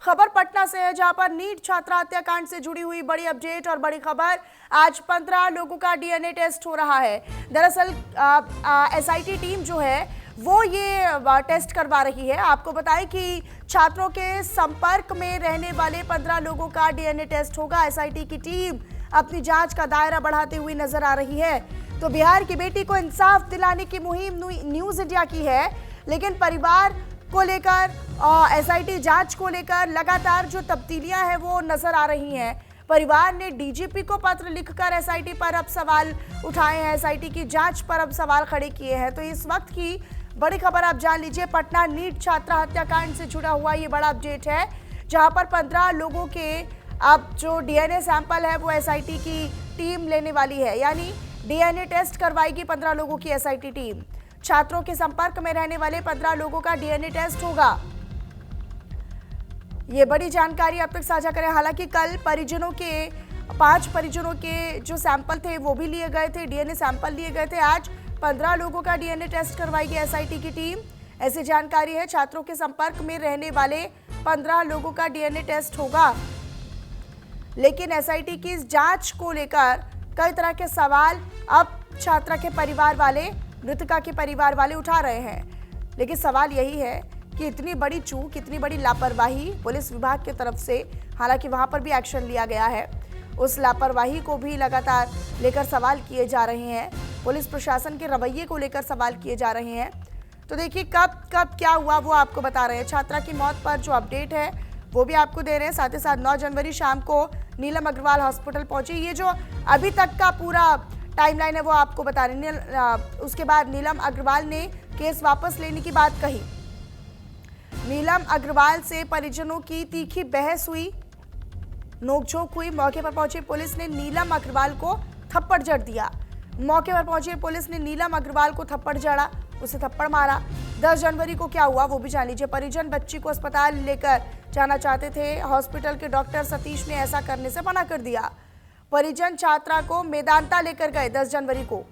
खबर पटना से है, जहां पर नीट छात्रा हत्याकांड से जुड़ी हुई बड़ी अपडेट और बड़ी खबर। आज 15 लोगों का डीएनए टेस्ट हो रहा है। दरअसल एसआईटी टीम जो है वो ये टेस्ट करवा रही है। आपको बताएं कि छात्रों के संपर्क में रहने वाले 15 लोगों का डीएनए टेस्ट होगा। एसआईटी की टीम अपनी जांच का दायरा बढ़ाते हुए नजर आ रही है। तो बिहार की बेटी को इंसाफ दिलाने की मुहिम न्यूज इंडिया की है, लेकिन परिवार को लेकर एसआईटी जांच को लेकर लगातार जो तब्दीलियां हैं वो नजर आ रही हैं। परिवार ने डीजीपी को पत्र लिखकर एसआईटी पर अब सवाल उठाए हैं, एसआईटी की जांच पर अब सवाल खड़े किए हैं। तो इस वक्त की बड़ी खबर आप जान लीजिए। पटना नीट छात्रा हत्याकांड से जुड़ा हुआ ये बड़ा अपडेट है, जहां पर 15 लोगों के अब जो डीएनए सैंपल है वो एसआईटी की टीम लेने वाली है, यानी डीएनए टेस्ट करवाएगी 15 लोगों की एसआईटी टीम। छात्रों के संपर्क में रहने वाले 15 लोगों का डीएनए टेस्ट होगा। ये बड़ी जानकारी अब तक साझा करें। हालांकि कल 5 परिजनों के जो सैंपल थे वो भी लिए गए थे, डीएनए सैंपल लिए गए थे। आज 15 लोगों का डीएनए टेस्ट करवाएगी एसआईटी की टीम, ऐसी जानकारी है। छात्रों के संपर्क में रहने वाले 15 लोगों का डीएनए टेस्ट होगा, लेकिन एसआईटी की इस जांच को लेकर कई तरह के सवाल अब छात्रा के परिवार वाले, मृतका के परिवार वाले उठा रहे हैं। लेकिन सवाल यही है कि इतनी बड़ी चूक, इतनी बड़ी लापरवाही पुलिस विभाग की तरफ से, हालांकि वहां पर भी एक्शन लिया गया है, उस लापरवाही को भी लगातार लेकर सवाल किए जा रहे हैं। पुलिस प्रशासन के रवैये को लेकर सवाल किए जा रहे हैं। तो देखिए कब कब क्या हुआ वो आपको बता रहे हैं। छात्रा की मौत पर जो अपडेट है वो भी आपको दे रहे हैं। साथ ही साथ 9 जनवरी शाम को नीलम अग्रवाल हॉस्पिटल पहुंची। ये जो अभी तक का पूरा टाइमलाइन है वो आपको बता रहे हैं। उसके बाद नीलम अग्रवाल ने केस वापस लेने की बात कही। नीलम अग्रवाल से परिजनों की तीखी बहस हुई, नोकझोंक हुई। मौके पर पहुंची पुलिस ने नीलम अग्रवाल को थप्पड़ जड़ दिया। मौके पर पहुंची पुलिस ने नीलम अग्रवाल को थप्पड़ जड़ा, उसे थप्पड़ मारा। 10 जनवरी को क्या हुआ वो भी जान लीजिए। परिजन बच्ची को अस्पताल लेकर जाना चाहते थे, हॉस्पिटल के डॉक्टर सतीश ने ऐसा करने से मना कर दिया। परिजन छात्रा को मेदांता लेकर गए 10 जनवरी को।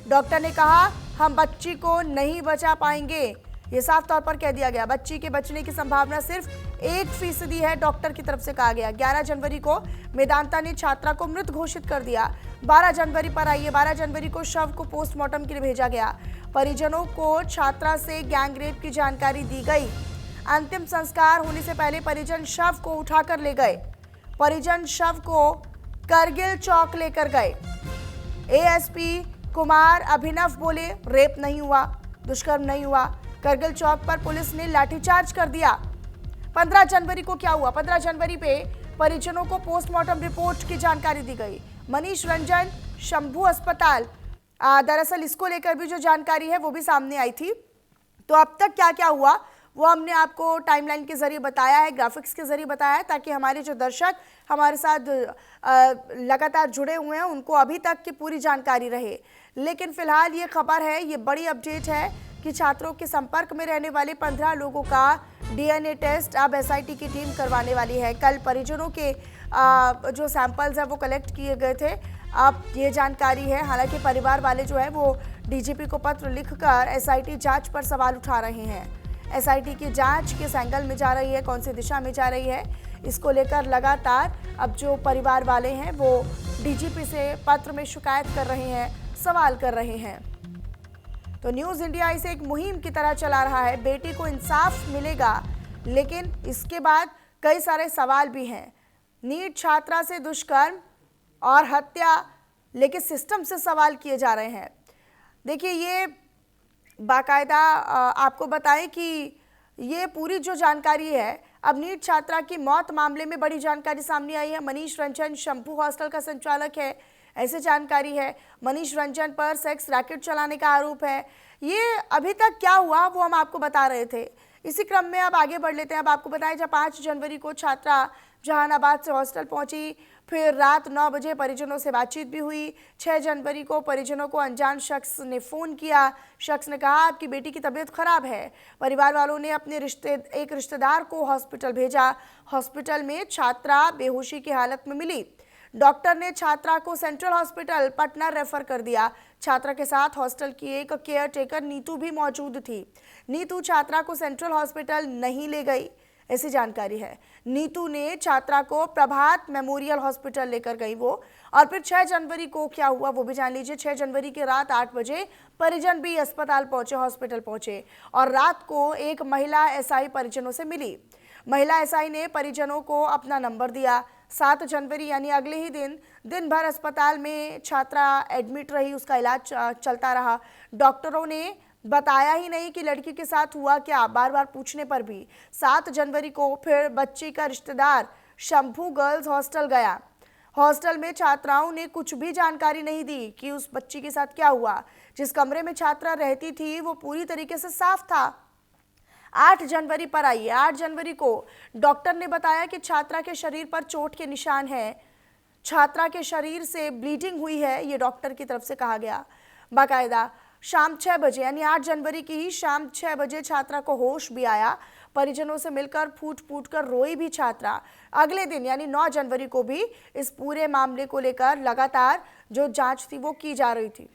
डॉक्टर ने कहा हम बच्ची को नहीं बचा पाएंगे, ये साफ तौर पर कह दिया गया। बच्ची के बचने की संभावना सिर्फ 1% है, डॉक्टर की तरफ से कहा गया। 11 जनवरी को मेदांता ने छात्रा को मृत घोषित कर दिया। 12 जनवरी पर आइए, 12 जनवरी को शव को पोस्टमार्टम के लिए भेजा गया। परिजनों को छात्रा से गैंगरेप की जानकारी दी गई। अंतिम संस्कार होने से पहले परिजन शव को उठाकर ले गए। परिजन शव को करगिल चौक लेकर गए। एएसपी कुमार अभिनव बोले रेप नहीं हुआ, दुष्कर्म नहीं हुआ। करगिल चौक पर पुलिस ने लाठीचार्ज कर दिया। 15 जनवरी को क्या हुआ? 15 जनवरी पे परिजनों को पोस्टमार्टम रिपोर्ट की जानकारी दी गई। मनीष रंजन शंभू अस्पताल, दरअसल इसको लेकर भी जो जानकारी है वो भी सामने आई थी। तो अब तक क्या क्या हुआ वो हमने आपको टाइमलाइन के जरिए बताया है, ग्राफिक्स के जरिए बताया है, ताकि हमारे जो दर्शक हमारे साथ लगातार जुड़े हुए हैं उनको अभी तक की पूरी जानकारी रहे। लेकिन फिलहाल ये खबर है, ये बड़ी अपडेट है कि छात्रों के संपर्क में रहने वाले 15 लोगों का डीएनए टेस्ट अब एसआईटी की टीम करवाने वाली है। कल परिजनों के जो सैंपल्स हैं वो कलेक्ट किए गए थे, अब ये जानकारी है। हालांकि परिवार वाले जो है वो डीजीपी को पत्र लिखकर एसआईटी जांच पर सवाल उठा रहे हैं। एसआईटी की जांच किस एंगल में जा रही है, कौन सी दिशा में जा रही है, इसको लेकर लगातार अब जो परिवार वाले हैं वो डीजीपी से पत्र में शिकायत कर रहे हैं, सवाल कर रहे हैं। तो न्यूज़ इंडिया इसे एक मुहिम की तरह चला रहा है, बेटी को इंसाफ मिलेगा, लेकिन इसके बाद कई सारे सवाल भी हैं। नीट छात्रा से दुष्कर्म और हत्या, लेकिन सिस्टम से सवाल किए जा रहे हैं। देखिए ये बाकायदा आपको बताएं कि ये पूरी जो जानकारी है, अब नीट छात्रा की मौत मामले में बड़ी जानकारी सामने आई है। मनीष रंजन शंभू हॉस्टल का संचालक है, ऐसी जानकारी है। मनीष रंजन पर सेक्स रैकेट चलाने का आरोप है। ये अभी तक क्या हुआ वो हम आपको बता रहे थे। इसी क्रम में अब आगे बढ़ लेते हैं। अब आपको बताएं, जब 5 जनवरी को छात्रा जहानाबाद से हॉस्टल पहुंची, फिर रात 9 बजे परिजनों से बातचीत भी हुई। 6 जनवरी को परिजनों को अनजान शख्स ने फ़ोन किया। शख्स ने कहा आपकी बेटी की तबीयत खराब है। परिवार वालों ने अपने एक रिश्तेदार को हॉस्पिटल भेजा। हॉस्पिटल में छात्रा बेहोशी की हालत में मिली। डॉक्टर ने छात्रा को सेंट्रल हॉस्पिटल पटना रेफर कर दिया। छात्रा के साथ हॉस्टल की एक केयर टेकर नीतू भी मौजूद थी। नीतू छात्रा को सेंट्रल हॉस्पिटल नहीं ले गई। ऐसी जानकारी है। नीतू ने छात्रा को प्रभात मेमोरियल हॉस्पिटल लेकर गई वो, और फिर 6 जनवरी को क्या हुआ वो भी जान लीजिए। 6 जनवरी की रात 8 बजे परिजन भी अस्पताल पहुंचे, हॉस्पिटल पहुंचे, और रात को एक महिला एसआई परिजनों से मिली। महिला एसआई ने परिजनों को अपना नंबर दिया। 7 जनवरी यानी अगले ही दिन भर अस्पताल में छात्रा एडमिट रही, उसका इलाज चलता रहा। डॉक्टरों ने बताया ही नहीं कि लड़की के साथ हुआ क्या, बार बार पूछने पर भी। 7 जनवरी को फिर बच्ची का रिश्तेदार शंभू गर्ल्स हॉस्टल गया। हॉस्टल में छात्राओं ने कुछ भी जानकारी नहीं दी कि उस बच्ची के साथ क्या हुआ। जिस कमरे में छात्रा रहती थी वो पूरी तरीके से साफ था। 8 जनवरी पर आइए, 8 जनवरी को डॉक्टर ने बताया कि छात्रा के शरीर पर चोट के निशान हैं, छात्रा के शरीर से ब्लीडिंग हुई है, ये डॉक्टर की तरफ से कहा गया। बाकायदा शाम 6 बजे यानी 8 जनवरी की ही शाम 6 बजे छात्रा को होश भी आया। परिजनों से मिलकर फूट फूट कर रोई भी छात्रा। अगले दिन यानी 9 जनवरी को भी इस पूरे मामले को लेकर लगातार जो जांच थी वो की जा रही थी।